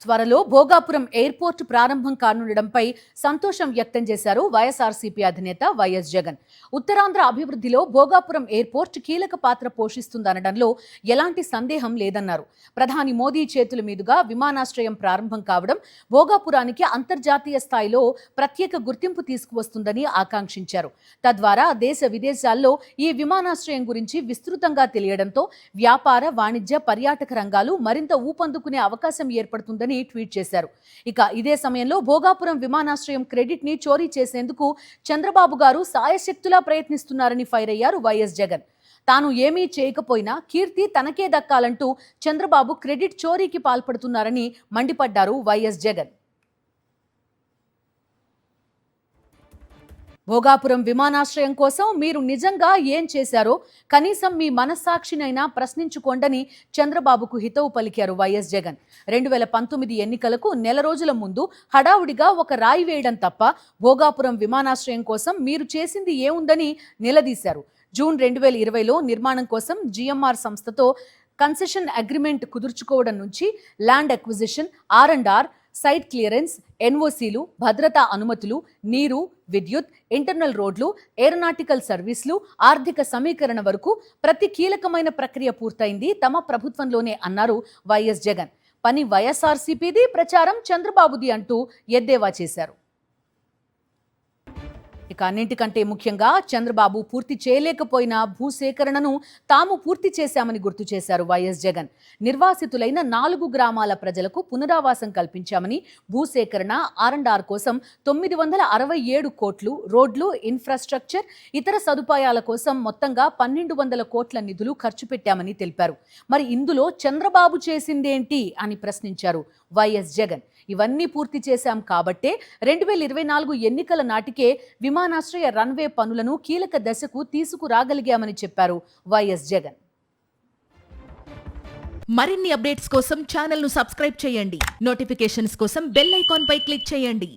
త్వరలో భోగాపురం ఎయిర్పోర్ట్ ప్రారంభం కానుండడంపై సంతోషం వ్యక్తం చేశారు వైఎస్ఆర్సీపీ అధినేత వైఎస్ జగన్. ఉత్తరాంధ్ర అభివృద్ధిలో భోగాపురం ఎయిర్పోర్ట్ కీలక పాత్ర పోషిస్తుందనడంలో ఎలాంటి సందేహం లేదన్నారు. ప్రధాని మోదీ చేతుల మీదుగా విమానాశ్రయం ప్రారంభం కావడం భోగాపురానికి అంతర్జాతీయ స్థాయిలో ప్రత్యేక గుర్తింపు తీసుకువస్తుందని ఆకాంక్షించారు. తద్వారా దేశ విదేశాల్లో ఈ విమానాశ్రయం గురించి విస్తృతంగా తెలియడంతో వ్యాపార, వాణిజ్య, పర్యాటక రంగాలు మరింత ఊపందుకునే అవకాశం ఏర్పడుతుందని ట్వీట్ చేశారు. ఇక ఇదే సమయంలో భోగాపురం విమానాశ్రయం క్రెడిట్ ని చోరీ చేసేందుకు చంద్రబాబు గారు సాయశక్తులా ప్రయత్నిస్తున్నారని ఫైర్ అయ్యారు వైఎస్ జగన్. తాను ఏమీ చేయకపోయినా కీర్తి తనకే దక్కాలంటూ చంద్రబాబు క్రెడిట్ చోరీకి పాల్పడుతున్నారని మండిపడ్డారు వైఎస్ జగన్. భోగాపురం విమానాశ్రయం కోసం మీరు నిజంగా ఏం చేశారో కనీసం మీ మనస్సాక్షినైనా ప్రశ్నించుకోండని చంద్రబాబుకు హితవు పలికారు వైఎస్ జగన్. 2019 ఎన్నికలకు నెల రోజుల ముందు హడావుడిగా ఒక రాయి వేయడం తప్ప భోగాపురం విమానాశ్రయం కోసం మీరు చేసింది ఏముందని నిలదీశారు. జూన్ 2020లో నిర్మాణం కోసం GMR సంస్థతో కన్సెషన్ అగ్రిమెంట్ కుదుర్చుకోవడం నుంచి land acquisition, R&R, site clearance, NOCలు, భద్రతా అనుమతులు, నీరు, విద్యుత్, ఇంటర్నల్ రోడ్లు, ఏరోనాటికల్ సర్వీసులు, ఆర్థిక సమీకరణ వరకు ప్రతి కీలకమైన ప్రక్రియ పూర్తయింది తమ ప్రభుత్వంలోనే అన్నారు వైఎస్ జగన్. పని వైఎస్ఆర్సీపీది, ప్రచారం చంద్రబాబుది అంటూ ఎద్దేవా చేశారు. ఇక అన్నింటికంటే ముఖ్యంగా చంద్రబాబు పూర్తి చేయలేకపోయిన భూసేకరణను తాము పూర్తి చేశామని గుర్తు చేశారు వైఎస్ జగన్. నిర్వాసితులైన 4 గ్రామాల ప్రజలకు పునరావాసం కల్పించామని, భూసేకరణ, R&R కోసం 967 కోట్లు, రోడ్లు, ఇన్ఫ్రాస్ట్రక్చర్, ఇతర సదుపాయాల కోసం మొత్తంగా 1200 కోట్ల నిధులు ఖర్చు పెట్టామని తెలిపారు. మరి ఇందులో చంద్రబాబు చేసిందేంటి అని ప్రశ్నించారు వైఎస్ జగన్. ఇవన్నీ పూర్తి చేశాం కాబట్టే 2024 ఎన్నికల నాటికే విమానాశ్రయ రన్వే పనులను కీలక దశకు తీసుకురాగలిగామని చెప్పారు వైఎస్ జగన్. మరిన్ని అప్డేట్స్ కోసం ఛానల్ ను సబ్స్క్రైబ్ చేయండి. నోటిఫికేషన్స్ కోసం బెల్ ఐకాన్ పై క్లిక్ చేయండి.